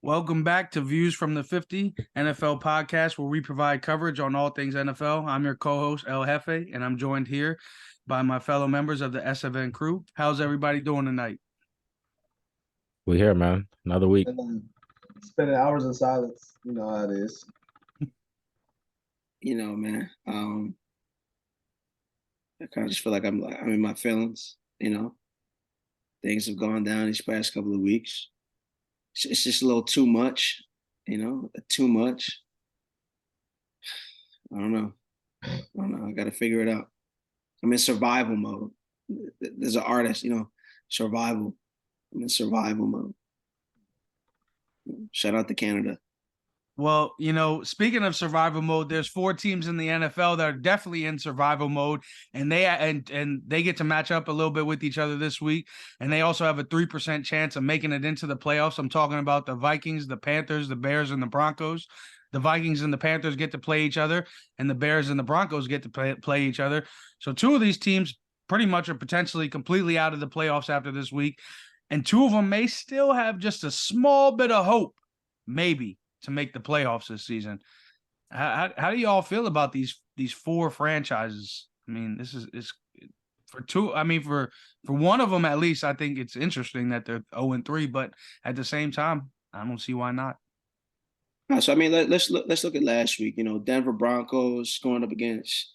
Welcome back to Views from the 50 NFL podcast, where we provide coverage on all things NFL. I'm your co-host, El Jefe, and I'm joined here by my fellow members of the SFN crew. How's everybody doing tonight? We here, man. Another week. Spending hours in silence. You know how it is. Man. I kind of just feel like I'm in my feelings. Things have gone down these past couple of weeks. It's just a little too much. Too much. I don't know. I got to figure it out. I'm in survival mode. There's an artist, survival. I'm in survival mode. Shout out to Canada. Well, speaking of survival mode, there's 4 teams in the NFL that are definitely in survival mode, and they get to match up a little bit with each other this week, and they also have a 3% chance of making it into the playoffs. I'm talking about the Vikings, the Panthers, the Bears, and the Broncos. The Vikings and the Panthers get to play each other, and the Bears and the Broncos get to play each other. So 2 of these teams pretty much are potentially completely out of the playoffs after this week, and 2 of them may still have just a small bit of hope, maybe, to make the playoffs this season. How do you all feel about these 4 franchises? I mean, this is for 2. I mean, for one of them at least, I think it's interesting that they're 0-3, but at the same time, I don't see why not. So I mean, let's look at last week. Denver Broncos going up against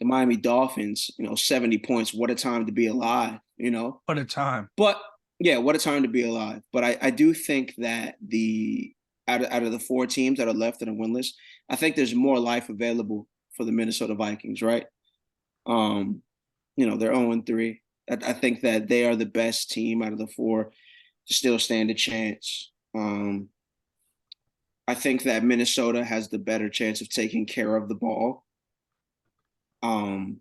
the Miami Dolphins. 70 points. What a time to be alive. What a time. But yeah, what a time to be alive. But I do think that out of the 4 teams that are left in the winless, I think there's more life available for the Minnesota Vikings, right? They're 0-3. I think that they are the best team out of the 4 to still stand a chance. I think that Minnesota has the better chance of taking care of the ball. I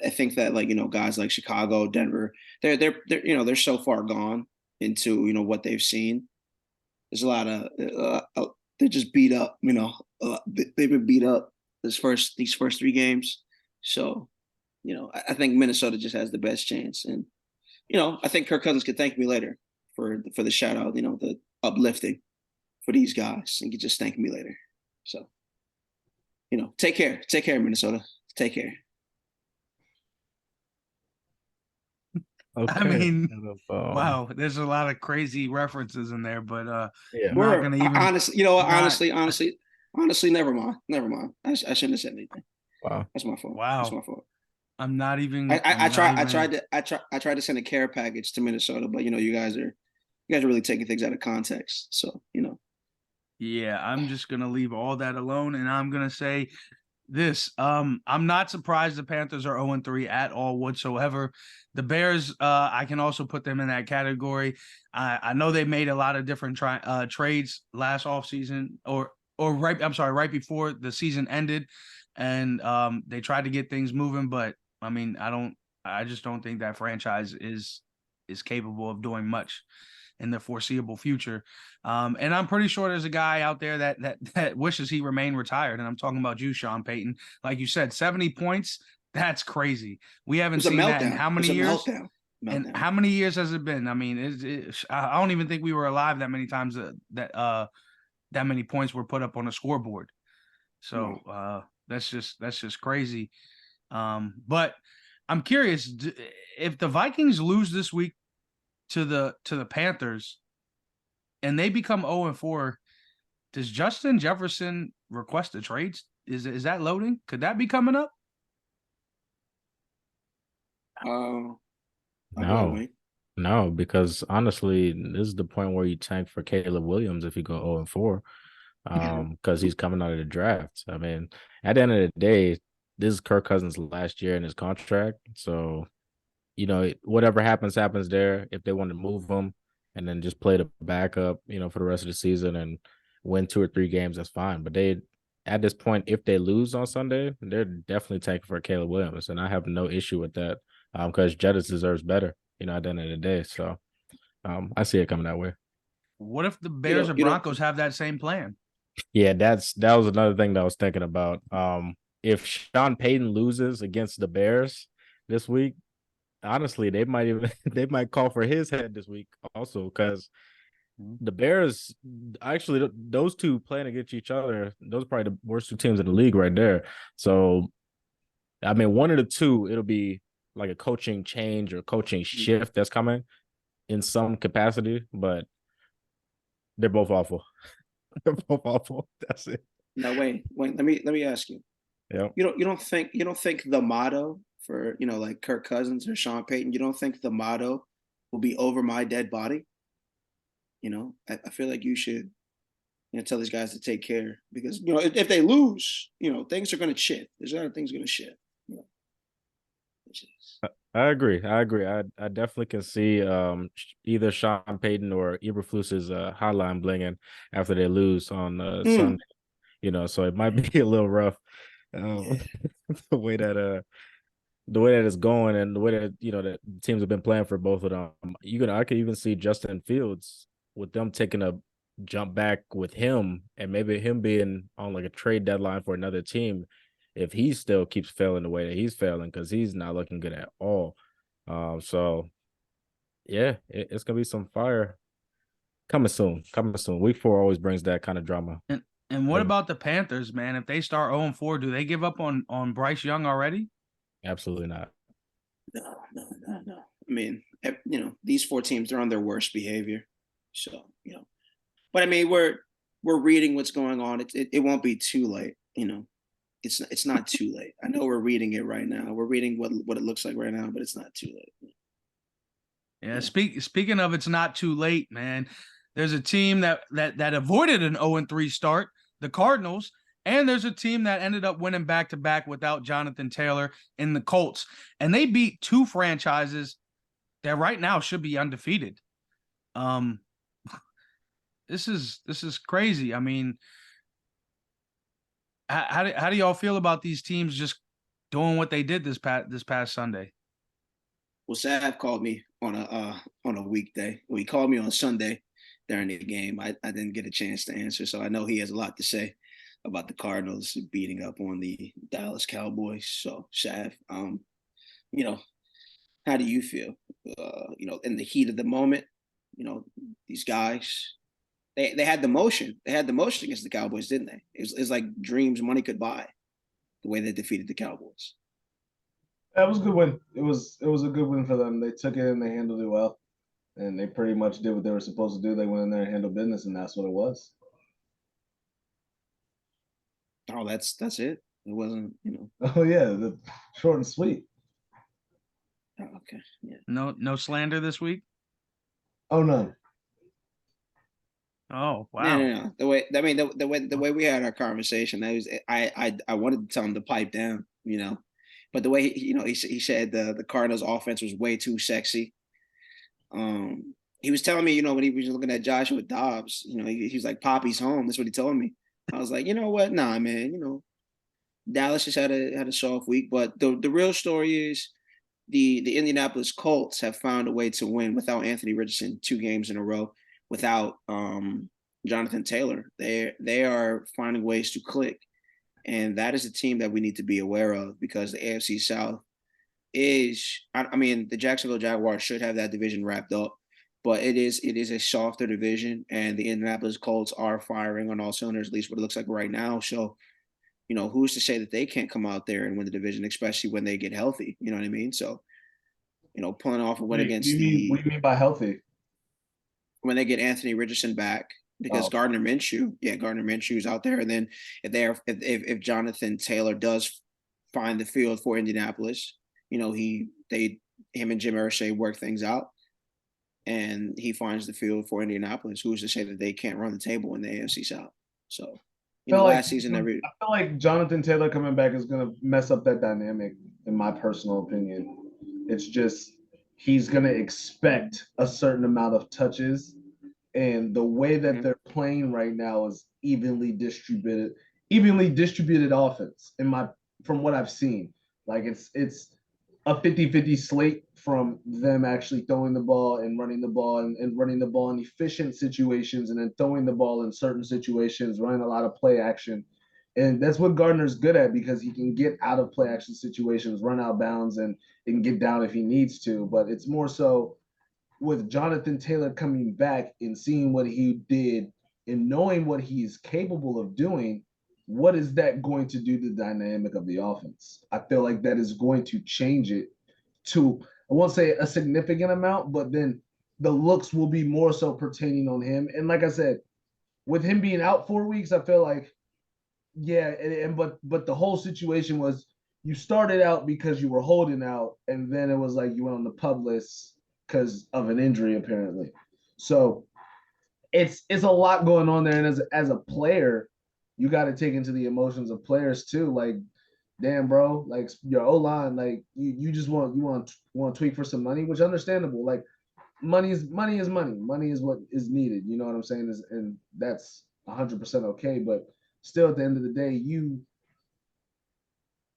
think that guys like Chicago, Denver, they're so far gone into what they've seen. There's a lot of they're just beat up. They've been beat up these first 3 games. So, I think Minnesota just has the best chance, and I think Kirk Cousins could thank me later for the shout out. The uplifting for these guys, and could just thank me later. So, take care, Minnesota, take care. Okay. I mean, wow, there's a lot of crazy references in there, but yeah, I'm not gonna even honestly, never mind. I shouldn't have said anything. Wow, that's my fault. Wow, that's my fault. I'm not even. I tried to send a care package to Minnesota, but you guys are really taking things out of context. So Yeah, I'm just gonna leave all that alone, and I'm gonna say this. I'm not surprised the Panthers are 0-3 at all whatsoever. The Bears, I can also put them in that category. I know they made a lot of different trades last offseason right before the season ended, and they tried to get things moving, but I mean, I just don't think that franchise is capable of doing much in the foreseeable future. And I'm pretty sure there's a guy out there that wishes he remained retired. And I'm talking about you, Sean Payton. Like you said, 70 points. That's crazy. We haven't seen that in how many years? Meltdown. And how many years has it been? I mean, I don't even think we were alive that many times that many points were put up on a scoreboard. So that's just crazy. But I'm curious, if the Vikings lose this week to the Panthers and they become 0-4, does Justin Jefferson request a trade? Is that loading? Could that be coming up? No, because honestly, this is the point where you tank for Caleb Williams if you go 0-4, because he's coming out of the draft. I mean, at the end of the day, this is Kirk Cousins' last year in his contract, so whatever happens there. If they want to move him and then just play the backup, for the rest of the season and win 2 or 3 games, that's fine. But at this point, if they lose on Sunday, they're definitely tanking for Caleb Williams, and I have no issue with that because Jettis deserves better, at the end of the day. So I see it coming that way. What if the Bears or Broncos have that same plan? Yeah, that was another thing that I was thinking about. If Sean Payton loses against the Bears this week, honestly, they might call for his head this week also, because the Bears actually those two playing against each other, those are probably the worst two teams in the league right there. So I mean, one of the two, it'll be like a coaching change or coaching shift that's coming in some capacity, but they're both awful. They're both awful. That's it. Now wait. Let me ask you. Yeah. You don't think the motto for like Kirk Cousins or Sean Payton, you don't think the motto will be over my dead body? I feel like you should tell these guys to take care because if they lose, things are going to shift. There's a lot of things going to shift. Which is, I agree. I definitely can see either Sean Payton or Eberflus's hotline blinging after they lose on Sunday. So it might be a little rough um, the way that it's going and the way that that teams have been playing for both of them. I could even see Justin Fields with them taking a jump back with him and maybe him being on like a trade deadline for another team if he still keeps failing the way that he's failing because he's not looking good at all. So yeah, it's gonna be some fire coming soon. Coming soon. Week 4 always brings that kind of drama. And what Yeah. about the Panthers, man? If they start 0-4, do they give up on Bryce Young already? Absolutely not. no. I mean, these 4 teams, they're on their worst behavior. So, but I mean, we're reading what's going on. It won't be too late. It's not too late. I know we're reading it right now. We're reading what it looks like right now, but it's not too late. Yeah. Speaking of, it's not too late, man. There's a team that avoided an 0-3 start, the Cardinals, and there's a team that ended up winning back-to-back without Jonathan Taylor in the Colts. And they beat 2 franchises that right now should be undefeated. This is crazy. I mean, how do y'all feel about these teams just doing what they did this past Sunday? Well, Sav called me on a weekday. Well, he called me on Sunday during the game. I didn't get a chance to answer, so I know he has a lot to say about the Cardinals beating up on the Dallas Cowboys. So, Sav, how do you feel? In the heat of the moment, these guys, they had the motion. They had the motion against the Cowboys, didn't they? It's like dreams money could buy. The way they defeated the Cowboys. That was a good win. It was a good win for them. They took it and they handled it well, and they pretty much did what they were supposed to do. They went in there and handled business, and that's what it was. Oh, that's it. It wasn't, Oh yeah, the short and sweet. Oh, okay, yeah. No slander this week? Oh no. Oh, wow. No. The way we had our conversation, I wanted to tell him to pipe down, but the way he said the Cardinals offense was way too sexy. He was telling me, when he was looking at Joshua Dobbs, he's like Poppy's home. That's what he told me. I was like, you know what? Nah, man. Dallas just had a soft week, but the real story is the Indianapolis Colts have found a way to win without Anthony Richardson 2 games in a row, without Jonathan Taylor. They are finding ways to click, and that is a team that we need to be aware of because the AFC South is. I mean, the Jacksonville Jaguars should have that division wrapped up, but it is a softer division, and the Indianapolis Colts are firing on all cylinders, at least what it looks like right now. So, who's to say that they can't come out there and win the division, especially when they get healthy? You know what I mean? So, pulling off a win against what do you mean by healthy? When they get Anthony Richardson back, because Gardner Minshew's out there, and then if Jonathan Taylor does find the field for Indianapolis, him and Jim Irsay work things out, and he finds the field for Indianapolis. Who's to say that they can't run the table in the AFC South? So, last season, I feel like Jonathan Taylor coming back is going to mess up that dynamic, in my personal opinion. It's just he's going to expect a certain amount of touches, and the way that they're playing right now is evenly distributed offense from what I've seen. Like it's a 50-50 slate from them actually throwing the ball and running the ball and running the ball in efficient situations and then throwing the ball in certain situations, running a lot of play action. And that's what Gardner's good at because he can get out of play action situations, run out bounds, and get down if he needs to. But it's more so with Jonathan Taylor coming back and seeing what he did and knowing what he's capable of doing, what is that going to do to the dynamic of the offense? I feel like that is going to change it to, I won't say a significant amount, but then the looks will be more so pertaining on him. And like I said, with him being out 4 weeks, I feel like, yeah, but the whole situation was you started out because you were holding out, and then it was like you went on the PUP list because of an injury, apparently. So it's a lot going on there. And as a player, you got to take into the emotions of players too. Like, damn, bro, like your O line, like you just want to tweak for some money, which understandable. Like money is money is money. Money is what is needed. You know what I'm saying? And that's 100% okay. But still, at the end of the day, you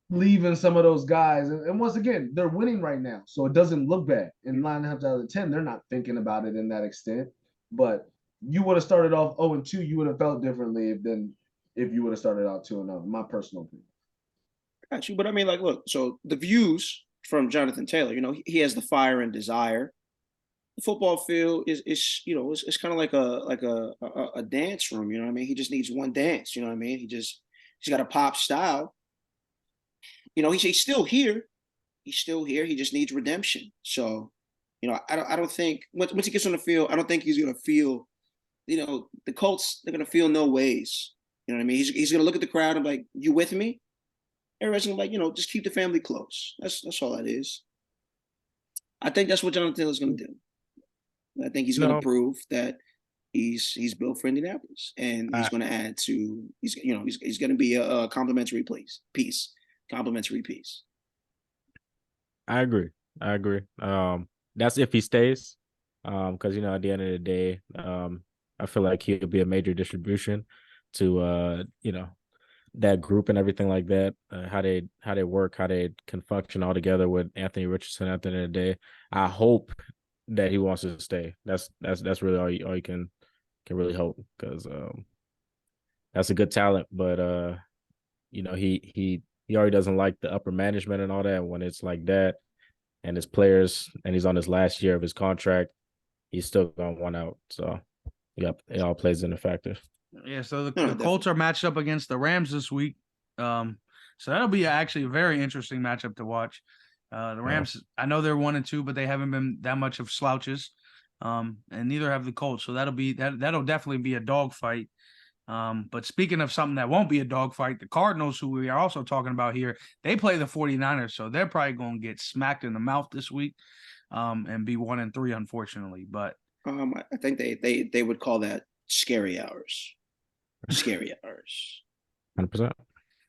leaving some of those guys, and once again, they're winning right now, so it doesn't look bad. In 9.5 out of 10, they're not thinking about it in that extent. But you would have started off 0-2, you would have felt differently than if you would have started out 2-0. My personal opinion. Got you. But I mean, like, look, so the views from Jonathan Taylor, you know, he has the fire and desire. The football field is you know, it's kind of like a dance room. You know what I mean? He just needs one dance. You know what I mean? He's got a pop style. You know, he's still here. He's still here. He just needs redemption. So, you know, I don't think once he gets on the field, I don't think he's gonna feel. You know, the Colts, they're gonna feel no ways. You know what I mean? He's gonna look at the crowd and be like, "You with me?" Everybody's gonna be like, you know, just keep the family close. That's all that is. I think that's what Jonathan Taylor's gonna do. I think he's gonna prove that he's built for Indianapolis, and he's gonna add to he's gonna be a complimentary piece. Complimentary piece. I agree. That's if he stays. Because you know, at the end of the day, I feel like he'll be a major distribution to you know, that group and everything like that. How they work, how they can function all together with Anthony Richardson at the end of the day. I hope that he wants to stay. That's really all you can really hope, because that's a good talent, but you know, he already doesn't like the upper management and all that. When it's like that and his players, and he's on his last year of his contract, he's still gonna want out. So yep, it all plays in a factor. Yeah, so the Colts are matched up against the Rams this week. So that'll be actually a very interesting matchup to watch. The Rams, I know they're 1-2, but they haven't been that much of slouches. And neither have the Colts. So that'll definitely be a dogfight. But speaking of something that won't be a dogfight, the Cardinals, who we are also talking about here, they play the 49ers, so they're probably going to get smacked in the mouth this week, and be 1-3, unfortunately. But I think they would call that scary hours. Scary hours. 100%.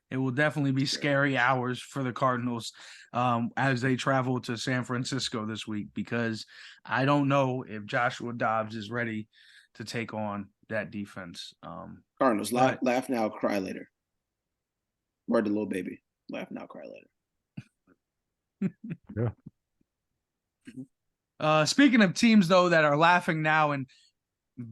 It will definitely be scary hours for the Cardinals as they travel to San Francisco this week, because I don't know if Joshua Dobbs is ready to take on that defense. Cardinals, laugh now, cry later. Word to little baby. Laugh now, cry later. Yeah. Speaking of teams, though, that are laughing now and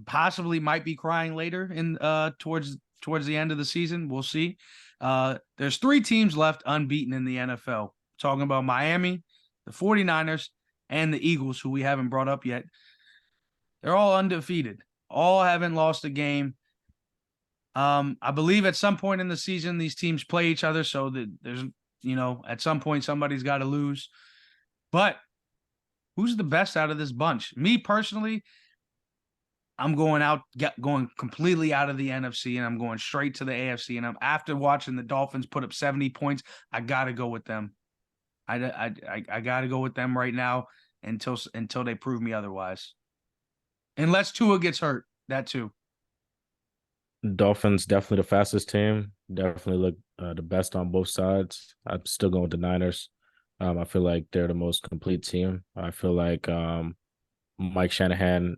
possibly might be crying later in towards the end of the season, we'll see. There's 3 teams left unbeaten in the NFL. Talking about Miami, the 49ers, and the Eagles, who we haven't brought up yet. They're all undefeated. All haven't lost a game. I believe at some point in the season, these teams play each other, so that there's, you know, at some point somebody's got to lose. But who's the best out of this bunch? Me personally, I'm going completely out of the NFC, and I'm going straight to the AFC. And after watching the Dolphins put up 70 points, I got to go with them. I got to go with them right now until they prove me otherwise. Unless Tua gets hurt, that too. Dolphins definitely the fastest team. Definitely look the best on both sides. I'm still going with the Niners. I feel like they're the most complete team. I feel like Mike Shanahan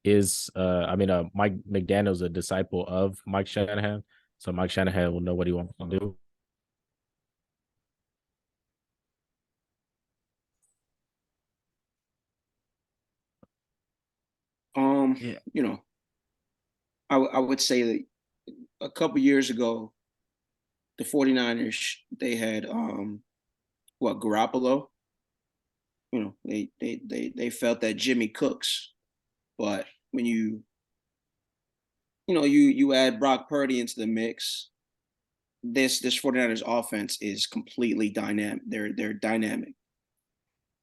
is Mike McDaniel's a disciple of Mike Shanahan, so Mike Shanahan will know what he wants to do. You know, I would say that a couple years ago, the 49ers, they had Garoppolo, they felt that Jimmy Cooks, but when you add Brock Purdy into the mix, this 49ers offense is completely dynamic. They're dynamic.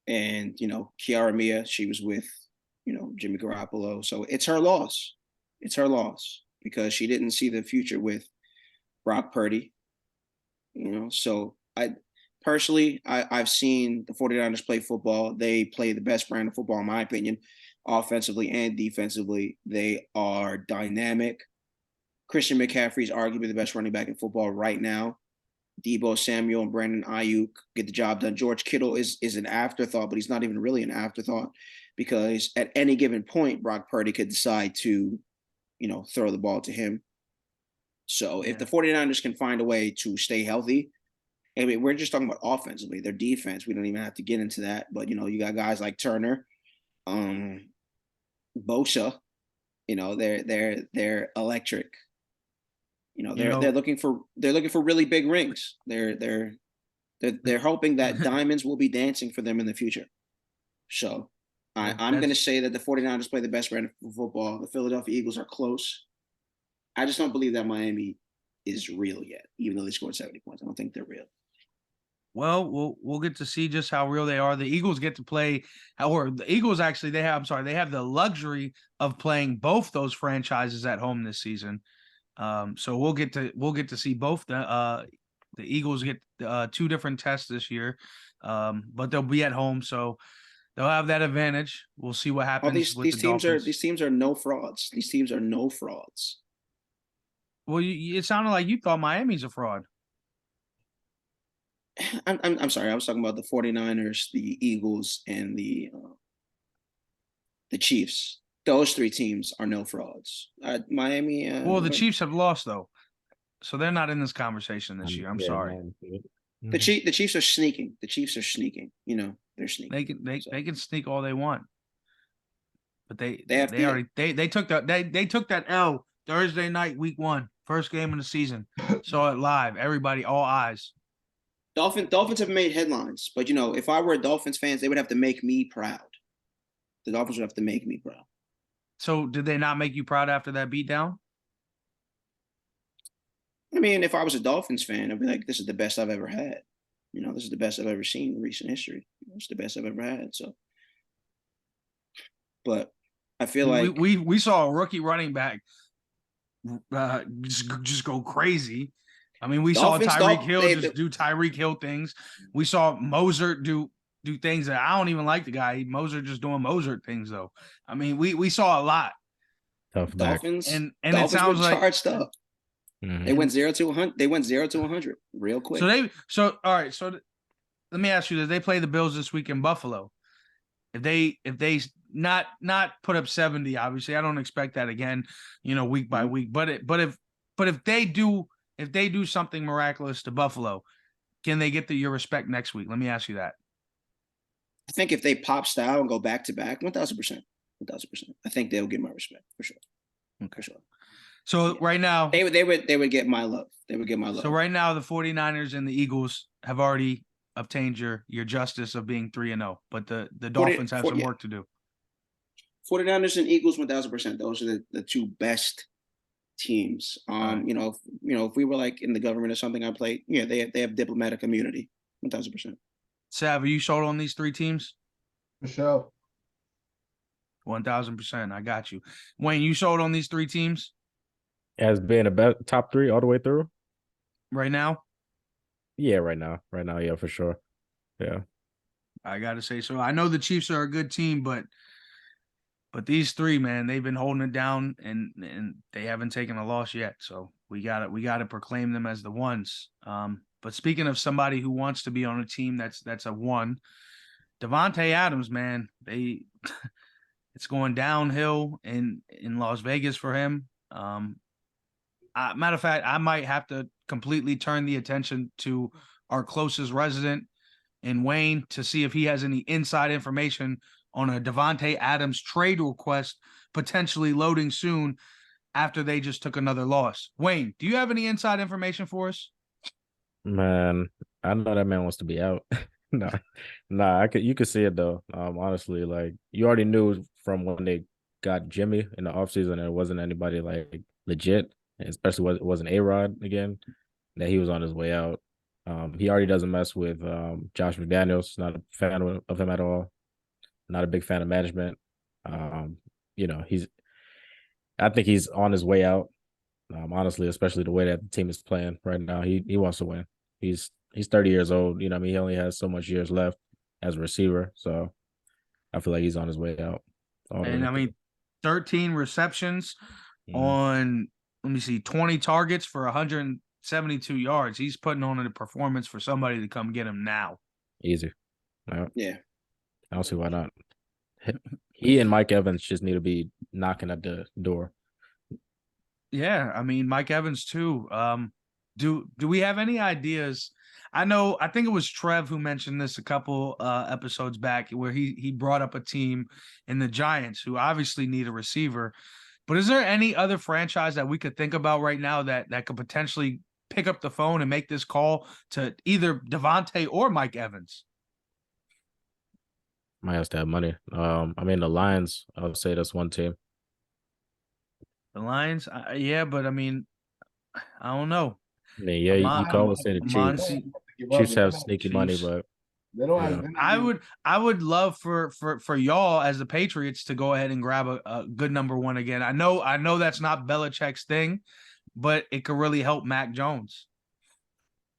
And Kiara Mia, she was with Jimmy Garoppolo, so it's her loss. It's her loss because she didn't see the future with Brock Purdy. So I've seen the 49ers play football. They play the best brand of football, in my opinion, offensively and defensively. They are dynamic. Christian McCaffrey is arguably the best running back in football right now. Deebo Samuel and Brandon Ayuk get the job done. George Kittle is an afterthought, but he's not even really an afterthought because at any given point, Brock Purdy could decide to, throw the ball to him. So if the 49ers can find a way to stay healthy, I mean, we're just talking about offensively. Their defense, we don't even have to get into that. But, you got guys like Turner, Bosa, they're electric. They're looking for really big rings. They're hoping that diamonds will be dancing for them in the future. So I'm going to say that the 49ers play the best brand of football. The Philadelphia Eagles are close. I just don't believe that Miami is real yet, even though they scored 70 points. I don't think they're real. Well, we'll get to see just how real they are. The Eagles get to play, or the Eagles actually they have the luxury of playing both those franchises at home this season. So we'll get to see both the Eagles get two different tests this year, but they'll be at home, so they'll have that advantage. We'll see what happens. These teams are no frauds. These teams are no frauds. Well, it sounded like you thought Miami's a fraud. I'm sorry. I was talking about the 49ers, the Eagles, and the Chiefs. Those three teams are no frauds. Miami. Well, the Chiefs have lost though, so they're not in this conversation this year. I'm sorry. The Chiefs are sneaking. The Chiefs are sneaking. They're sneaking. They can sneak all they want, but they took that L Thursday night, week 1, first game of the season. Saw it live. Everybody, all eyes. Dolphins have made headlines, but if I were Dolphins fans, they would have to make me proud. The Dolphins would have to make me proud. So did they not make you proud after that beatdown? I mean, if I was a Dolphins fan, I'd be like, this is the best I've ever had. This is the best I've ever seen in recent history. It's the best I've ever had. So, but I feel like we saw a rookie running back just go crazy. I mean, we saw Tyreek Hill do Tyreek Hill things. We saw Mozart do things that I don't even like the guy. Mozart just doing Mozart things though. I mean, we saw a lot. Tough Dolphins and Dolphins it sounds like charged up. Mm-hmm. They went 0 to 100. They went 0 to 100 real quick. So all right. So let me ask you this: they play the Bills this week in Buffalo. If they not put up 70, obviously I don't expect that again. Week by week. But if they do something miraculous to Buffalo, can they get your respect next week? Let me ask you that. I think if they pop style and go back to back, 1,000%. I think they'll get my respect for sure. Okay. For sure. So right now they would get my love. They would get my love. So right now the 49ers and the Eagles have already obtained your justice of being 3-0, but the Dolphins have some work to do. 49ers and Eagles 1,000%. Those are the two best teams. If we were like in the government or something, I'd play. Yeah, they have diplomatic immunity. 1,000%. Sav, are you sold on these three teams? For sure. 1,000%. I got you. Wayne, you sold on these three teams? As being a top 3 all the way through? Right now? Yeah, right now. Yeah, for sure. Yeah. I gotta say so. I know the Chiefs are a good team, but these three, man, they've been holding it down and they haven't taken a loss yet. So we gotta proclaim them as the ones. But speaking of somebody who wants to be on a team that's a one, Davante Adams, man, it's going downhill in Las Vegas for him. Matter of fact, I might have to completely turn the attention to our closest resident in Wayne to see if he has any inside information on a Davante Adams trade request potentially loading soon after they just took another loss. Wayne, do you have any inside information for us? Man, I know that man wants to be out. Nah, nah, you could see it though. Honestly, like you already knew from when they got Jimmy in the offseason and it wasn't anybody like legit, especially it wasn't A-Rod again, that he was on his way out. He already doesn't mess with Josh McDaniels, not a fan of him at all. Not a big fan of management. Um, I think he's on his way out. Honestly, especially the way that the team is playing right now. He wants to win. He's 30 years old. You know, what I mean, he only has so much years left as a receiver. So I feel like he's on his way out. And I mean, 13 receptions Mhm. on, let me see, 20 targets for 172 yards. He's putting on a performance for somebody to come get him now. Easy. No, Yeah. I don't see why not. He and Mike Evans just need to be knocking at the door. Yeah, I mean Mike Evans too. Do we have any ideas? I think it was Trev who mentioned this a couple episodes back where he brought up a team in the Giants who obviously need a receiver. But is there any other franchise that we could think about right now that could potentially pick up the phone and make this call to either Devontae or Mike Evans? Might have to have money. I mean the Lions, I would say that's one team. The Lions, yeah, but I mean, I don't know. I mean, yeah, you Amon, can always say the Amon, Chiefs. Se- Chiefs have sneaky money, Chiefs. but They don't have. Yeah. they're not I would love for y'all as the Patriots to go ahead and grab a good number one again. I know that's not Belichick's thing, but it could really help Mac Jones.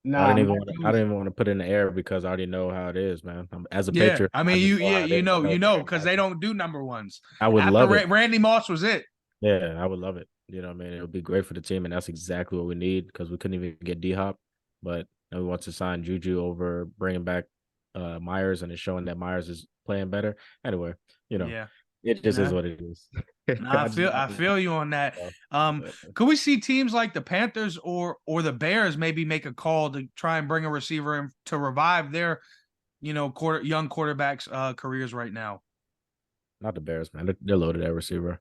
Nah, I didn't Mac even want to put it in the air because I already know how it is, man. As a Yeah, Patriot, I mean just know how it is. I you it's know not because gonna they happen. don't do number ones. I would After love it. Randy Moss was it. Yeah, I would love it. You know what I mean? It would be great for the team, and that's exactly what we need because we couldn't even get D-Hop. But now we want to sign Juju over bringing back Myers, and it's showing that Myers is playing better. Anyway, Yeah, it just is nah, what it is. nah, I feel you on that. Could we see teams like the Panthers or the Bears maybe make a call to try and bring a receiver in to revive their young quarterbacks careers right now? Not the Bears, man. They're loaded at receiver.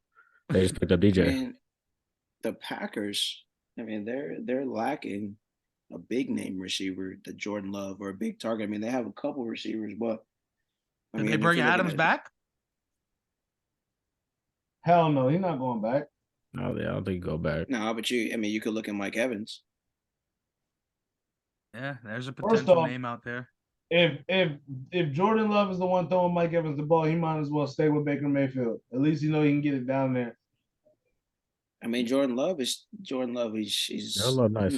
They just picked up I DJ. mean, the Packers, I mean, they're lacking a big name receiver, the Jordan Love or a big target. I mean, they have a couple receivers, but I Did mean, they if bring you're looking Adams at back? Hell no, he's not going back. No, I don't think you go back. no, but I mean, you could look at Mike Evans. Yeah, there's a First potential off, name out there. If Jordan Love is the one throwing Mike Evans the ball, he might as well stay with Baker Mayfield. At least he can get it down there. I mean, Jordan Love. He's They're a lot nice.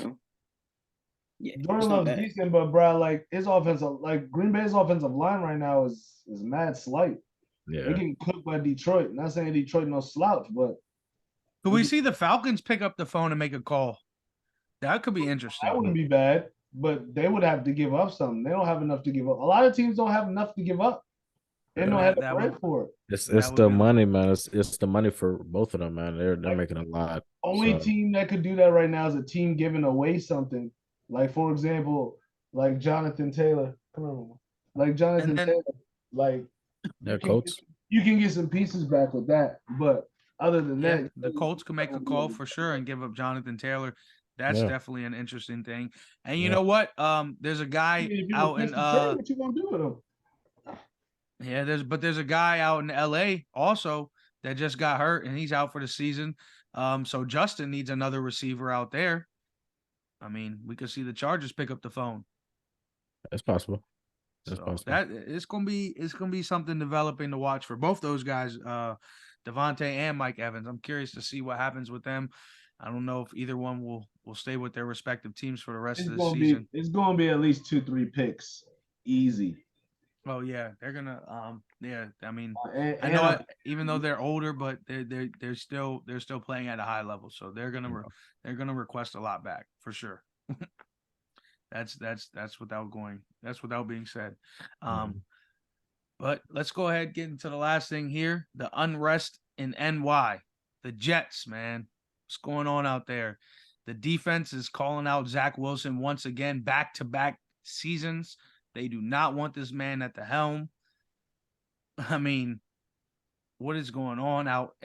Yeah, Jordan it's not Love's bad. decent, but bro, like his offensive, like Green Bay's offensive line right now is mad slight. They're Yeah, getting cooked by Detroit. Not saying Detroit no slouch, but Could we see the Falcons pick up the phone and make a call? That could be that interesting. wouldn't be bad. But they would have to give up something. They don't have enough to give up. A lot of teams don't have enough to give up. They don't have the That bread would- for it. it's That would the be- money, man. It's the money for both of them, man. They're making a lot. Only So, team that could do that right now is a team giving away something. Like for example, like Jonathan Taylor. Come on, like Jonathan And then- Taylor. Like they're Colts. you can get some pieces back with that. But other than Yeah, that, the Colts could make a call for sure and give up Jonathan Taylor. That's Yeah. definitely an interesting thing. And you Yeah. know what? There's a I guy mean, if you out request in a trade, what you gonna do with him? yeah, there's a guy out in LA also that just got hurt and he's out for the season. So Justin needs another receiver out there. I mean, we could see the Chargers pick up the phone. It's possible. That's So possible. that it's gonna be something developing to watch for both those guys, Devontae and Mike Evans. I'm curious to see what happens with them. I don't know if either one will stay with their respective teams for the rest of the season. It's gonna be at least 2-3 picks, easy. Oh yeah, they're gonna yeah. I mean, I And know even though they're older, but they're still playing at a high level, so they're gonna request a lot back for sure. That's without being said. But let's go ahead and get into the last thing here: the unrest in NY, the Jets, man. What's going on out there? The defense is calling out Zach Wilson once again, back-to-back seasons. They do not want this man at the helm. I mean, what is going on out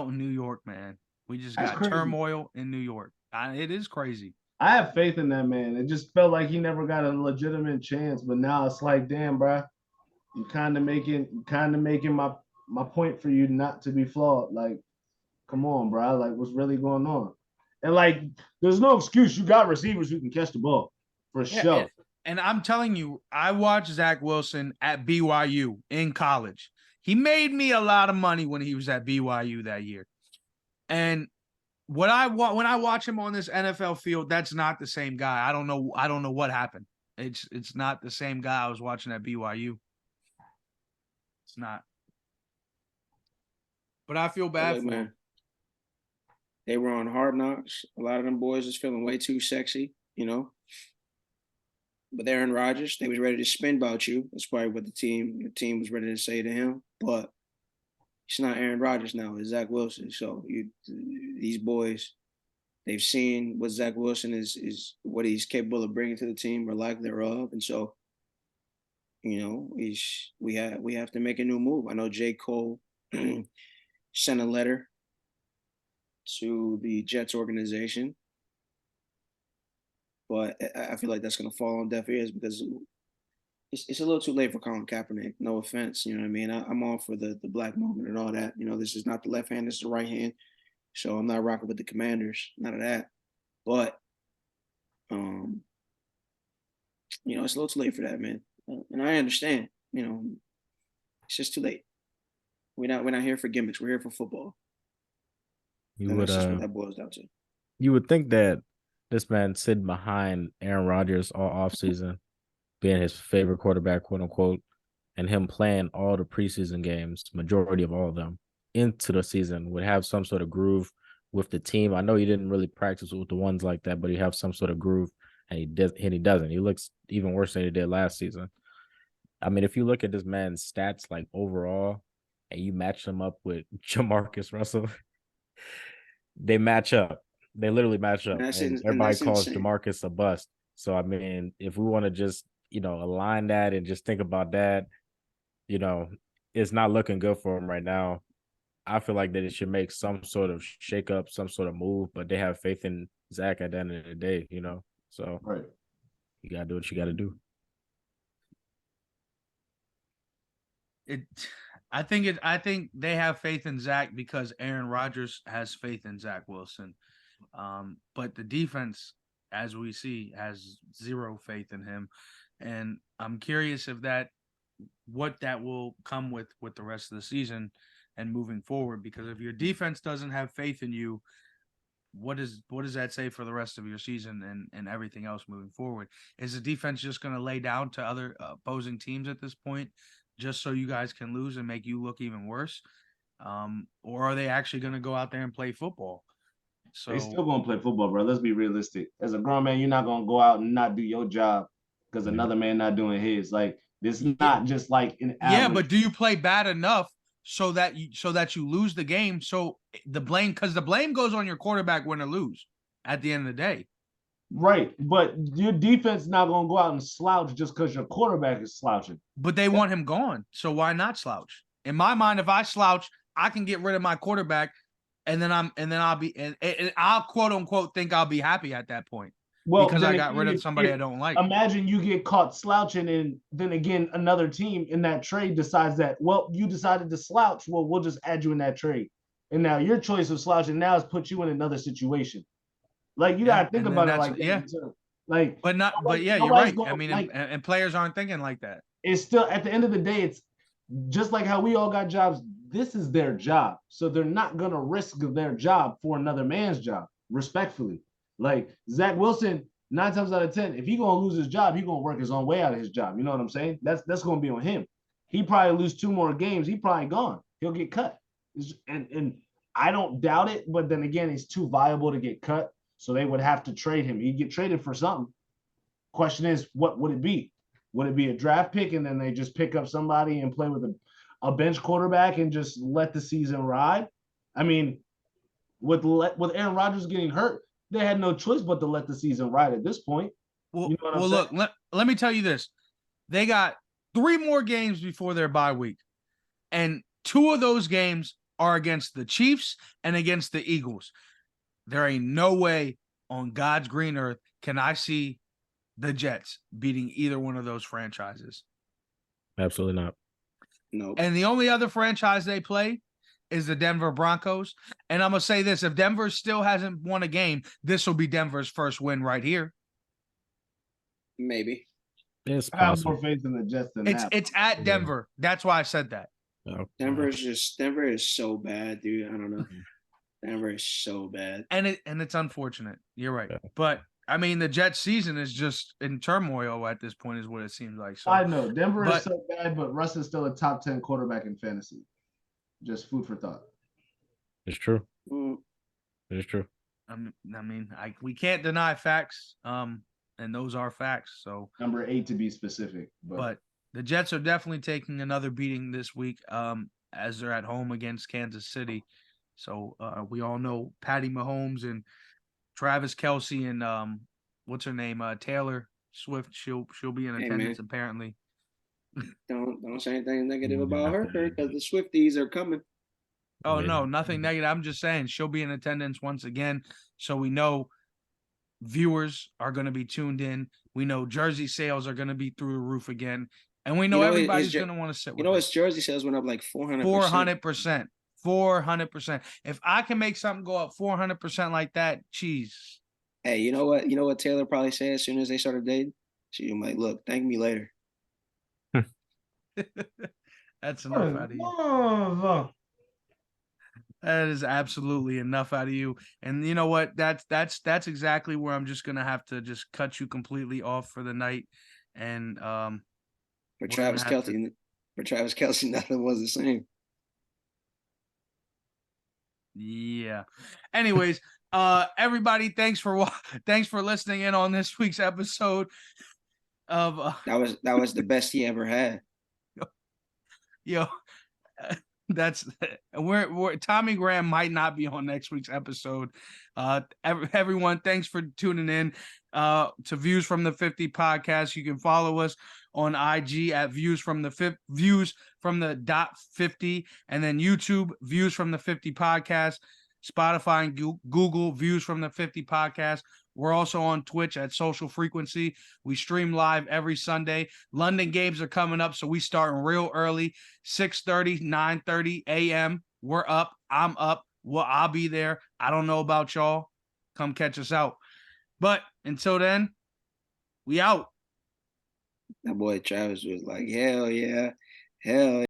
in New York, man? We just That's got crazy. turmoil in New York. It is crazy. I have faith in that man. It just felt like he never got a legitimate chance, but now it's like, damn, bro, you kind of making my point for you not to be flawed. Like, come on, bro. Like, what's really going on? And like, there's no excuse. You got receivers who can catch the ball for Yeah, sure. and I'm telling you, I watched Zach Wilson at BYU in college. He made me a lot of money when he was at BYU that year. And when I watch him on this NFL field, that's not the same guy. I don't know what happened. It's not the same guy I was watching at BYU. It's not. But I feel bad Look, for him. man, they were on Hard Knocks. A lot of them boys was feeling way too sexy, you know. But Aaron Rodgers, they was ready to spin about you. That's probably what the team was ready to say to him. But it's not Aaron Rodgers now. It's Zach Wilson. So these boys, they've seen what Zach Wilson is what he's capable of bringing to the team or lack thereof, and so we have to make a new move. I know J. Cole sent a letter to the Jets organization, but I feel like that's going to fall on deaf ears because it's a little too late for Colin Kaepernick. No offense, you know what I mean. I'm all for the black movement and all that. This is not the left hand, this is the right hand. So I'm not rocking with the Commanders, none of that. But it's a little too late for that, man. And I understand. It's just too late. We're not here for gimmicks. We're here for football. That's just what that boils down to. You would think that this man sitting behind Aaron Rodgers all offseason, being his favorite quarterback, quote unquote, and him playing all the preseason games, majority of all of them, into the season would have some sort of groove with the team. I know he didn't really practice with the ones like that, but he have some sort of groove, and he doesn't. He looks even worse than he did last season. I mean, if you look at this man's stats, like overall, and you match them up with Jamarcus Russell, they match up. They literally match up. And everybody calls insane. Jamarcus a bust. So, I mean, if we want to just, align that and just think about that, it's not looking good for him right now. I feel like that it should make some sort of shake up, some sort of move, but they have faith in Zach at the end of the day, So right. You got to do what you got to do. I think they have faith in Zach because Aaron Rodgers has faith in Zach Wilson. But the defense, as we see, has zero faith in him. And I'm curious what that will come with the rest of the season and moving forward, because if your defense doesn't have faith in you, what does that say for the rest of your season and everything else moving forward? Is the defense just going to lay down to other opposing teams at this point just so you guys can lose and make you look even worse? Or are they actually going to go out there and play football? So they still going to play football, bro. Let's be realistic. As a grown man, you're not going to go out and not do your job because another man not doing his. Like, this is not just like an average. Yeah, but do you play bad enough so that you lose the game? So the blame goes on your quarterback win or lose at the end of the day. Right, but your defense not gonna go out and slouch just because your quarterback is slouching. But they want him gone, so why not slouch? In my mind, if I slouch, I can get rid of my quarterback, and then I'll quote unquote think I'll be happy at that point. Well, because I got rid of somebody I don't like. Imagine you get caught slouching, and then again another team in that trade decides that, well, you decided to slouch. Well, we'll just add you in that trade, and now your choice of slouching now has put you in another situation. Like, you gotta think about it like that. Yeah. Like, you're right. I mean, and players aren't thinking like that. It's still, at the end of the day, it's just like how we all got jobs. This is their job, so they're not gonna risk their job for another man's job. Respectfully, like Zach Wilson, 9 times out of 10, if he's gonna lose his job, he's gonna work his own way out of his job. You know what I'm saying? That's gonna be on him. He probably lose 2 more games. He probably gone. He'll get cut. And I don't doubt it, but then again, he's too viable to get cut. So they would have to trade him. He'd get traded for something. Question is, what would it be? Would it be a draft pick and then they just pick up somebody and play with a bench quarterback and just let the season ride? I mean, with Aaron Rodgers getting hurt, they had no choice but to let the season ride at this point. Well, look, let me tell you this. They got 3 more games before their bye week. And 2 of those games are against the Chiefs and against the Eagles. There ain't no way on God's green earth can I see the Jets beating either one of those franchises. Absolutely not. No. And the only other franchise they play is the Denver Broncos. And I'm going to say this, if Denver still hasn't won a game, this will be Denver's first win right here. Maybe. It's I have possible. more faith in the Jets than that. It's at Yeah. Denver. That's why I said that. No, Denver is so bad, dude. I don't know. Denver is so bad. And it's unfortunate. You're right. Yeah. But I mean, the Jets season is just in turmoil at this point is what it seems like. So I know Denver but- is so bad, but Russ is still a top 10 quarterback in fantasy. Just food for thought. It's true. Mm, It's true. we can't deny facts. And those are facts. So Number 8 to be specific. but the Jets are definitely taking another beating this week as they're at home against Kansas City. So we all know Patty Mahomes and Travis Kelce and what's her name? Taylor Swift. She'll be in Hey, attendance man. apparently. don't say anything negative Yeah, about her because the Swifties are coming. Oh Yeah. no, nothing negative. I'm just saying she'll be in attendance once again. So we know viewers are going to be tuned in. We know jersey sales are going to be through the roof again. And we know You know, everybody's his jer- going to want to sit with You know, us. his jersey sales went up like 400%. 400%. 400%. If I can make something go up 400% like that, geez. Hey, you know what? You know what Taylor probably said as soon as they started dating? She was like, "Look, thank me later." That's enough out of you. Oh, That is absolutely enough out of you. And you know what? That's exactly where I'm just gonna have to just cut you completely off for the night. And For We're Travis gonna have to- Kelce, nothing was the same. yeah. Anyways, everybody, thanks for listening in on this week's episode of That was the best he ever had. yo. That's we're Tommy Graham might not be on next week's episode. Everyone, thanks for tuning in to Views from the 50 podcast. You can follow us on IG at Views from the .50, and then YouTube Views from the 50 podcast, Spotify and Google Views from the 50 podcast. We're also on Twitch at Social Frequency. We stream live every Sunday. London games are coming up, so we starting real early, 6:30, 9:30 a.m. We're up. I'm up. Well, I'll be there. I don't know about y'all. Come catch us out. But until then, we out. That boy Travis was like, "Hell yeah, hell